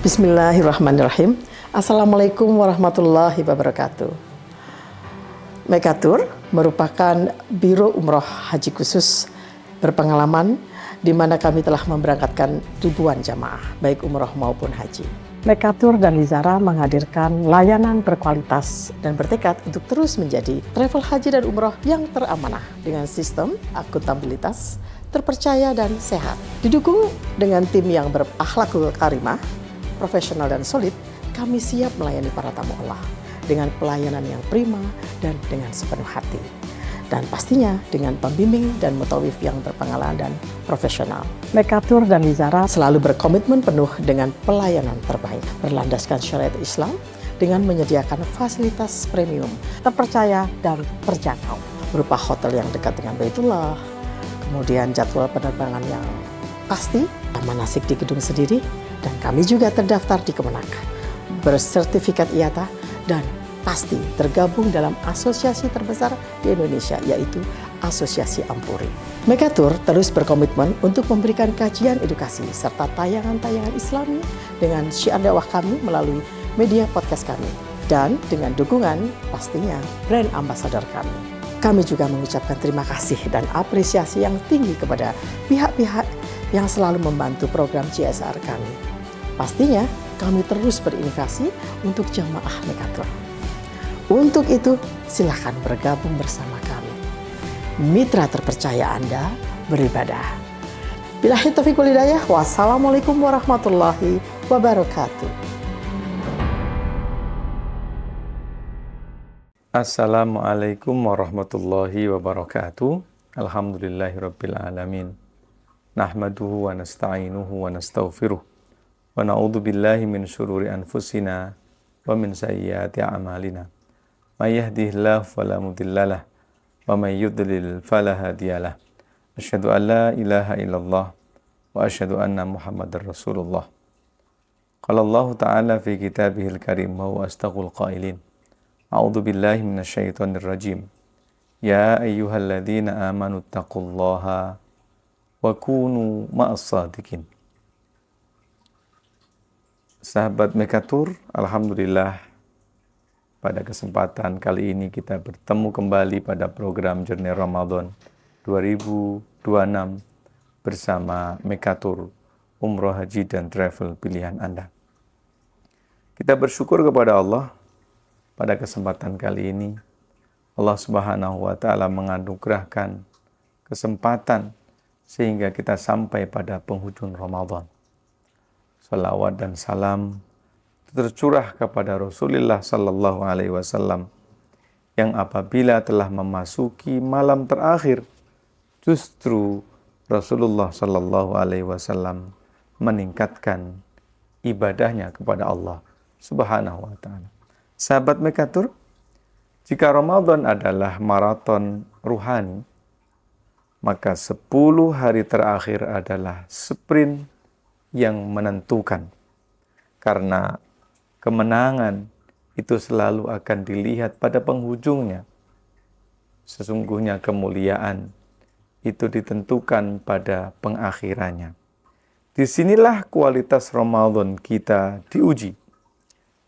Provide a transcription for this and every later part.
Bismillahirrahmanirrahim. Assalamualaikum warahmatullahi wabarakatuh. Mekatur merupakan Biro Umroh Haji Khusus berpengalaman di mana kami telah memberangkatkan ribuan jamaah, baik umroh maupun haji. Mekatur dan Lizara menghadirkan layanan berkualitas dan bertekad untuk terus menjadi travel haji dan umroh yang teramanah dengan sistem akuntabilitas, terpercaya dan sehat. Didukung dengan tim yang berakhlakul karimah, profesional dan solid, kami siap melayani para tamu Allah dengan pelayanan yang prima dan dengan sepenuh hati. Dan pastinya dengan pembimbing dan mutawif yang berpengalaman dan profesional. Mekatur dan Lizara selalu berkomitmen penuh dengan pelayanan terbaik, berlandaskan syariat Islam dengan menyediakan fasilitas premium, terpercaya dan terjangkau, berupa hotel yang dekat dengan Baitullah, kemudian jadwal penerbangan yang pasti, manasik di gedung sendiri, dan kami juga terdaftar di Kemenak, bersertifikat IATA, dan pasti tergabung dalam asosiasi terbesar di Indonesia, yaitu Asosiasi Ampuri. Mekatur terus berkomitmen untuk memberikan kajian edukasi serta tayangan-tayangan Islami dengan syiar dakwah kami melalui media podcast kami, dan dengan dukungan pastinya brand ambassador kami. Kami juga mengucapkan terima kasih dan apresiasi yang tinggi kepada pihak-pihak yang selalu membantu program CSR kami. Pastinya kami terus berinovasi untuk jamaah Mekatur. Untuk itu, silakan bergabung bersama kami. Mitra terpercaya Anda beribadah. Billahi taufiq wal hidayah. Wassalamualaikum warahmatullahi wabarakatuh. Assalamualaikum warahmatullahi wabarakatuh. Alhamdulillahirabbil alamin. Nahmaduhu wa nasta'inuhu wa nastaghfiruh. Wa na'udzu billahi min syururi anfusina wa min sayyiati a'malina. May yahdihillahu fala mudhillalah wa may yudlil fala hadiyalah. Asyhadu an la ilaha illallah wa asyhadu anna Muhammadar Rasulullah. Qala Allah Ta'ala fi kitabihil karim wa huwa asdaqul qailin. A'udzu billahi minasyaitonir rajim. Ya ayyuhalladzina amanu taqullaha wa kunu ma'as shadiqin. Sahabat Mekatur, alhamdulillah pada kesempatan kali ini kita bertemu kembali pada program Journey Ramadan 2026 bersama Mekatur, Umroh Haji dan Travel pilihan Anda. Kita bersyukur kepada Allah pada kesempatan kali ini. Allah Subhanahu wa Ta'ala menganugerahkan kesempatan sehingga kita sampai pada penghujung Ramadan. Salawat dan salam tercurah kepada Rasulullah Sallallahu Alaihi Wasallam yang apabila telah memasuki malam terakhir, justru Rasulullah Sallallahu Alaihi Wasallam meningkatkan ibadahnya kepada Allah Subhanahu Wa Taala. Sahabat Mekatur, jika Ramadan adalah maraton ruhani, maka 10 hari terakhir adalah sprint yang menentukan, karena kemenangan itu selalu akan dilihat pada penghujungnya. Sesungguhnya kemuliaan itu ditentukan pada pengakhirannya. Disinilah kualitas Ramadan kita diuji.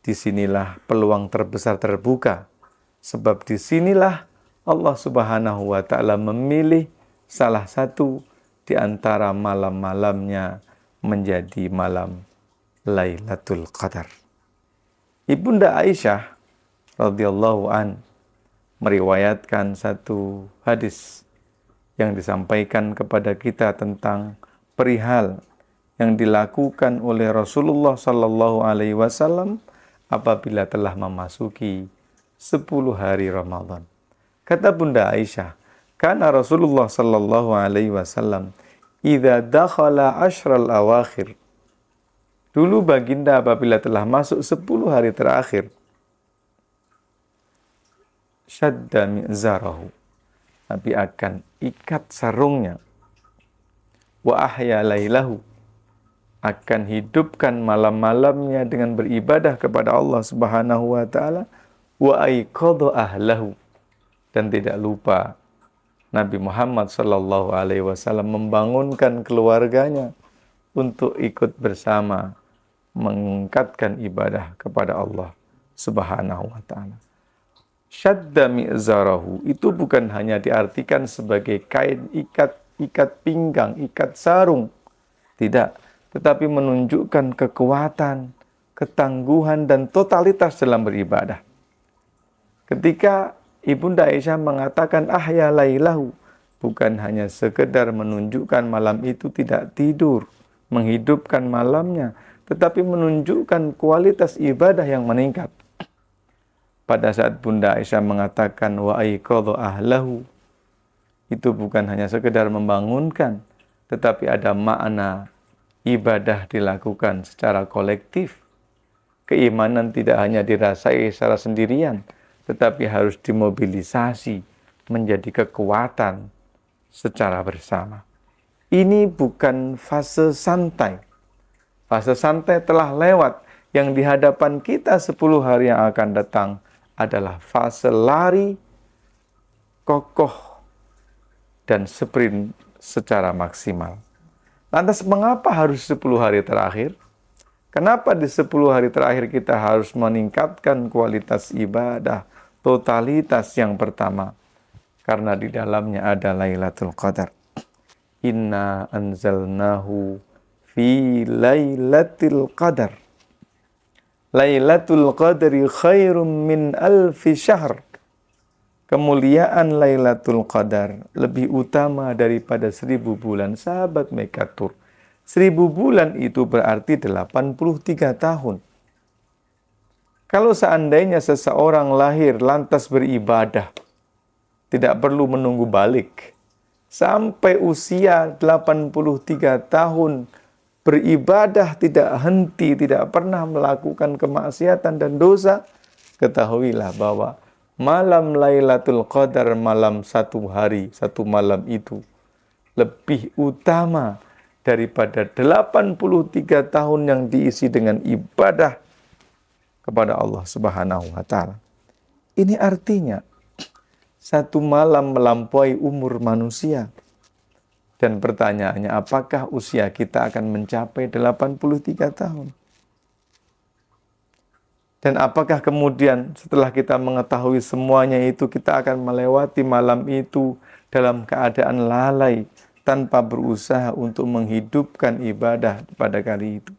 Disinilah peluang terbesar terbuka, sebab disinilah Allah Subhanahu wa Ta'ala memilih salah satu di antara malam-malamnya menjadi malam Lailatul Qadar. Ibunda Aisyah radhiyallahu an meriwayatkan satu hadis yang disampaikan kepada kita tentang perihal yang dilakukan oleh Rasulullah sallallahu alaihi wasallam apabila telah memasuki 10 hari Ramadan. Kata Bunda Aisyah, "Kana Rasulullah sallallahu alaihi wasallam idza dakhala ashral awakhir." Dulu baginda apabila telah masuk 10 hari terakhir, syadda mi'zarahu, Nabi akan ikat sarungnya, wa ahya lailahu, akan hidupkan malam-malamnya dengan beribadah kepada Allah Subhanahu wa Ta'ala, wa aiqadha ahlahu, dan tidak lupa Nabi Muhammad sallallahu alaihi wasallam membangunkan keluarganya untuk ikut bersama mengangkatkan ibadah kepada Allah Subhanahu wa ta'ala. Syadda mi'zarahu itu bukan hanya diartikan sebagai kain ikat pinggang, ikat sarung. Tidak, tetapi menunjukkan kekuatan, ketangguhan, dan totalitas dalam beribadah. Ketika Ibunda Aisyah mengatakan ahya lailahu, bukan hanya sekedar menunjukkan malam itu tidak tidur, menghidupkan malamnya, tetapi menunjukkan kualitas ibadah yang meningkat. Pada saat Bunda Aisyah mengatakan wa aiqadha ahlahu, itu bukan hanya sekedar membangunkan, tetapi ada makna ibadah dilakukan secara kolektif. Keimanan tidak hanya dirasai secara sendirian, tetapi harus dimobilisasi menjadi kekuatan secara bersama. Ini bukan fase santai. Fase santai telah lewat. Yang di hadapan kita 10 hari yang akan datang adalah fase lari, kokoh, dan sprint secara maksimal. Lantas mengapa harus 10 hari terakhir? Kenapa di 10 hari terakhir kita harus meningkatkan kualitas ibadah, totalitas yang pertama? Karena di dalamnya ada Lailatul Qadar. Inna anzalnahu fi Lailatul Qadar. Lailatul Qadri khairum min alfi syahr. Kemuliaan Lailatul Qadar lebih utama daripada 1000 bulan. Sahabat Mekatur, 1000 bulan itu berarti 83 tahun. Kalau seandainya seseorang lahir lantas beribadah, tidak perlu menunggu balik. Sampai usia 83 tahun, beribadah tidak henti, tidak pernah melakukan kemaksiatan dan dosa, ketahuilah bahwa malam Lailatul Qadar, malam satu hari, satu malam itu, lebih utama daripada 83 tahun yang diisi dengan ibadah kepada Allah Subhanahu wa ta'ala. Ini artinya satu malam melampaui umur manusia. Dan pertanyaannya, apakah usia kita akan mencapai 83 tahun? Dan apakah kemudian setelah kita mengetahui semuanya itu, kita akan melewati malam itu dalam keadaan lalai, tanpa berusaha untuk menghidupkan ibadah pada kali itu?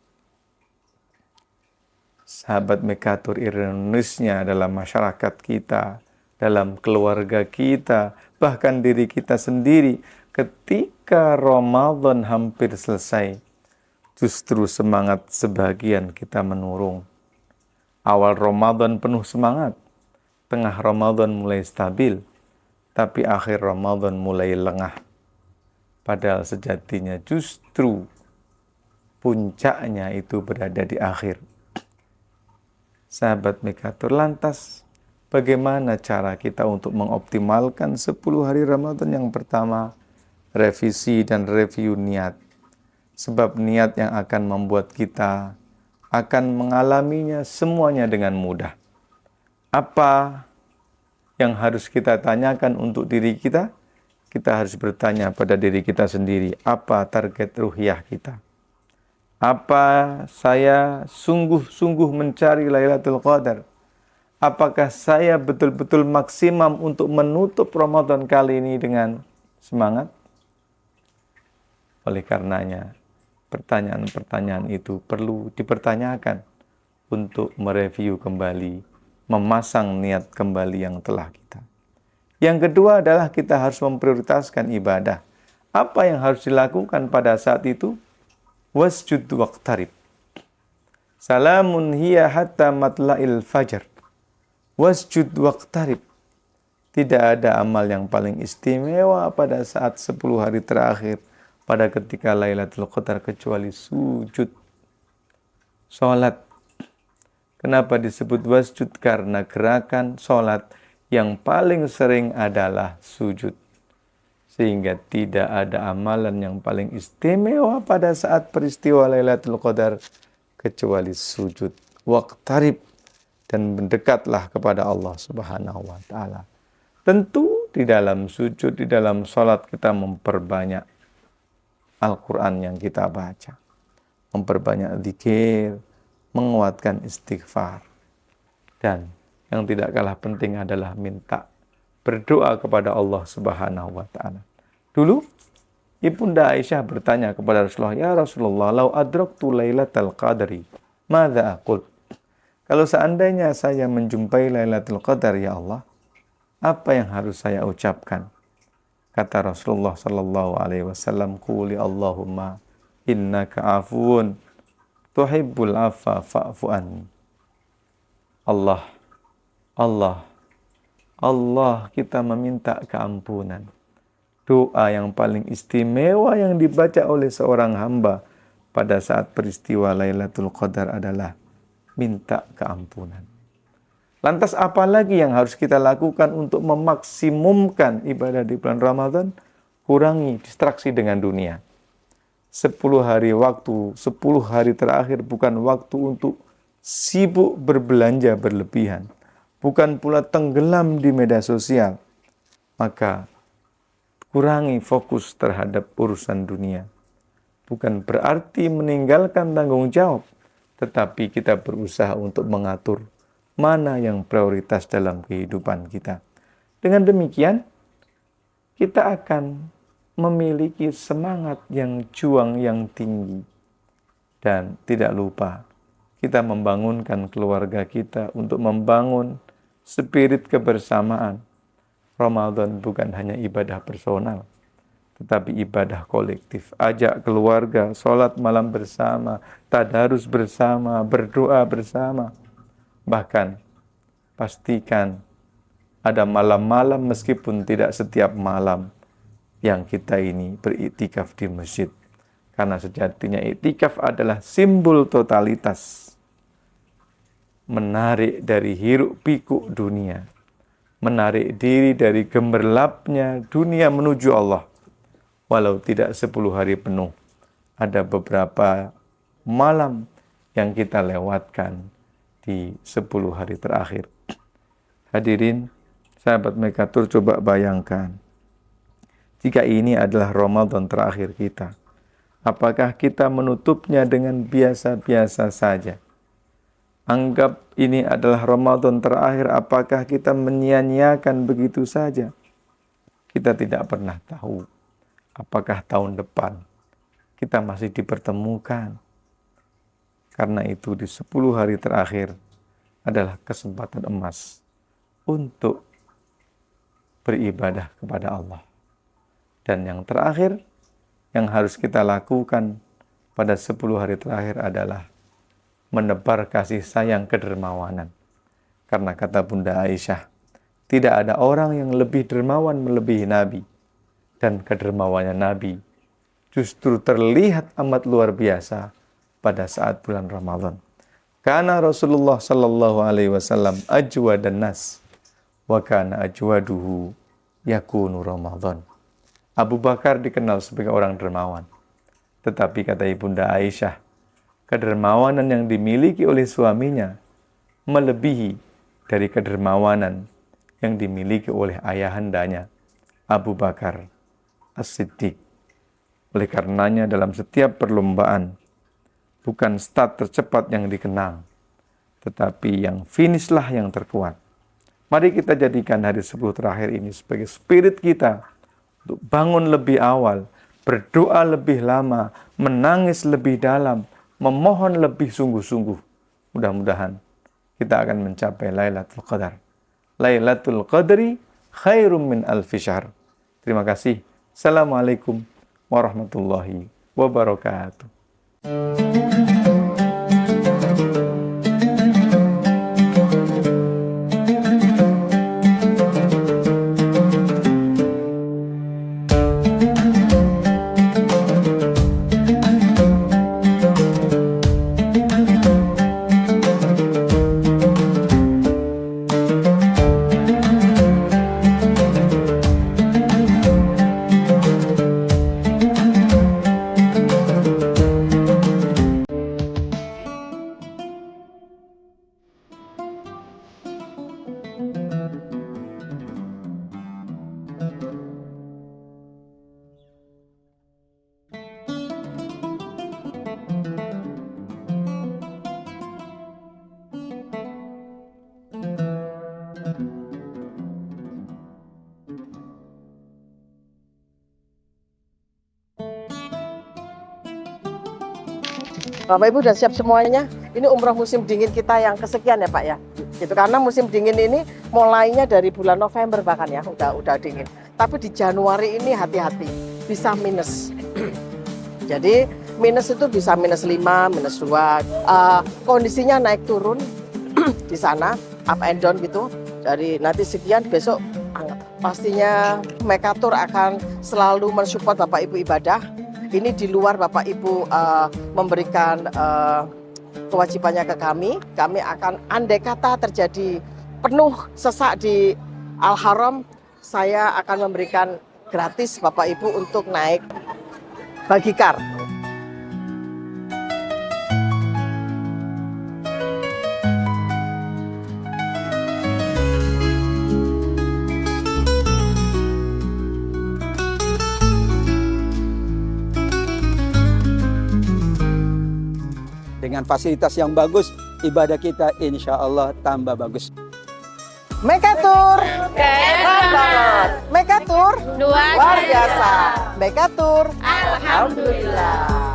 Sahabat Mekatur, ironisnya dalam masyarakat kita, dalam keluarga kita, bahkan diri kita sendiri, ketika Ramadan hampir selesai, justru semangat sebagian kita menurun. Awal Ramadan penuh semangat, tengah Ramadan mulai stabil, tapi akhir Ramadan mulai lengah. Padahal sejatinya justru puncaknya itu berada di akhir. Sahabat Mekatur, lantas bagaimana cara kita untuk mengoptimalkan 10 hari Ramadan yang pertama? Revisi dan review niat. Sebab niat yang akan membuat kita akan mengalaminya semuanya dengan mudah. Apa yang harus kita tanyakan untuk diri kita? Kita harus bertanya pada diri kita sendiri, apa target ruhiyah kita? Apa saya sungguh-sungguh mencari Lailatul Qadar? Apakah saya betul-betul maksimum untuk menutup Ramadan kali ini dengan semangat? Oleh karenanya, pertanyaan-pertanyaan itu perlu dipertanyakan untuk mereview kembali, memasang niat kembali yang telah kita. Yang kedua adalah kita harus memprioritaskan ibadah. Apa yang harus dilakukan pada saat itu? Wasjud waqtarib. Salamun hiya hatta matla'il fajar. Wasjud waqtarib. Tidak ada amal yang paling istimewa pada saat 10 hari terakhir, pada ketika Lailatul Qadar, kecuali sujud. Salat. Kenapa disebut wasjud? Karena gerakan salat yang paling sering adalah sujud. Sehingga tidak ada amalan yang paling istimewa pada saat peristiwa Lailatul Qadar kecuali sujud. Waqtarib, dan mendekatlah kepada Allah Subhanahu wa ta'ala. Tentu di dalam sujud, di dalam salat kita memperbanyak Al-Quran yang kita baca, memperbanyak zikir, menguatkan istighfar. Dan yang tidak kalah penting adalah minta berdoa kepada Allah Subhanahu wa taala. Dulu Ibunda Aisyah bertanya kepada Rasulullah, "Ya Rasulullah, lau adraktu lailatal qadri, madza aqul?" Kalau seandainya saya menjumpai Lailatul Qadar, ya Allah, apa yang harus saya ucapkan? Kata Rasulullah sallallahu alaihi wasallam, "Quli Allahumma innaka afuwun tuhibbul afwa fa'fu anni." Allah, Allah, Allah, kita meminta keampunan. Doa yang paling istimewa yang dibaca oleh seorang hamba pada saat peristiwa Lailatul Qadar adalah minta keampunan. Lantas apa lagi yang harus kita lakukan untuk memaksimumkan ibadah di bulan Ramadan? Kurangi distraksi dengan dunia. 10 hari waktu, 10 hari terakhir bukan waktu untuk sibuk berbelanja berlebihan. Bukan pula tenggelam di media sosial. Maka kurangi fokus terhadap urusan dunia. Bukan berarti meninggalkan tanggung jawab, tetapi kita berusaha untuk mengatur mana yang prioritas dalam kehidupan kita. Dengan demikian, kita akan memiliki semangat yang juang yang tinggi. Dan tidak lupa, kita membangunkan keluarga kita untuk membangun spirit kebersamaan. Ramadan bukan hanya ibadah personal, tetapi ibadah kolektif. Ajak keluarga, sholat malam bersama, tadarus bersama, berdoa bersama. Bahkan pastikan ada malam-malam meskipun tidak setiap malam yang kita ini beriktikaf di masjid. Karena sejatinya iktikaf adalah simbol totalitas. Menarik dari hiruk pikuk dunia. Menarik diri dari gemerlapnya dunia menuju Allah. Walau tidak 10 hari penuh, ada beberapa malam yang kita lewatkan di 10 hari terakhir. Hadirin, sahabat Mekatur, coba bayangkan. Jika ini adalah Ramadan terakhir kita, apakah kita menutupnya dengan biasa-biasa saja? Anggap ini adalah Ramadan terakhir, apakah kita menyia-nyiakan begitu saja? Kita tidak pernah tahu apakah tahun depan kita masih dipertemukan. Karena itu di 10 hari terakhir adalah kesempatan emas untuk beribadah kepada Allah. Dan yang terakhir yang harus kita lakukan pada 10 hari terakhir adalah menebar kasih sayang kedermawanan. Karena kata Bunda Aisyah, tidak ada orang yang lebih dermawan melebihi Nabi. Dan kedermawannya Nabi justru terlihat amat luar biasa pada saat bulan Ramadan. Karena Rasulullah sallallahu alaihi wasallam ajwadan nas wa kana ajwaduhu yakunu Ramadan. Abu Bakar dikenal sebagai orang dermawan. Tetapi kata Ibunda Aisyah, kedermawanan yang dimiliki oleh suaminya melebihi dari kedermawanan yang dimiliki oleh ayahandanya Abu Bakar As-Siddiq. Oleh karenanya dalam setiap perlombaan, bukan start tercepat yang dikenang, tetapi yang finishlah yang terkuat. Mari kita jadikan hari 10 terakhir ini sebagai spirit kita untuk bangun lebih awal, berdoa lebih lama, menangis lebih dalam, memohon lebih sungguh-sungguh. Mudah-mudahan kita akan mencapai Lailatul Qadar. Lailatul Qadri khairum min alfi syahr. Terima kasih. Assalamualaikum warahmatullahi wabarakatuh. Bapak Ibu sudah siap semuanya? Ini umroh musim dingin kita yang kesekian ya Pak ya. Gitu, karena musim dingin ini mulainya dari bulan November bahkan ya, udah dingin. Tapi di Januari ini hati-hati, bisa minus. Jadi minus itu bisa -5, -2. Kondisinya naik turun di sana, up and down gitu. Jadi nanti sekian, besok pastinya Mekatur akan selalu mensupport Bapak Ibu ibadah. Ini di luar Bapak Ibu memberikan kewajibannya ke kami akan andai kata terjadi penuh sesak di Al-Haram, saya akan memberikan gratis Bapak Ibu untuk naik bagikar. Dengan fasilitas yang bagus, ibadah kita insya Allah tambah bagus. Mekatur, keren banget. Mekatur, luar biasa. Mekatur, alhamdulillah.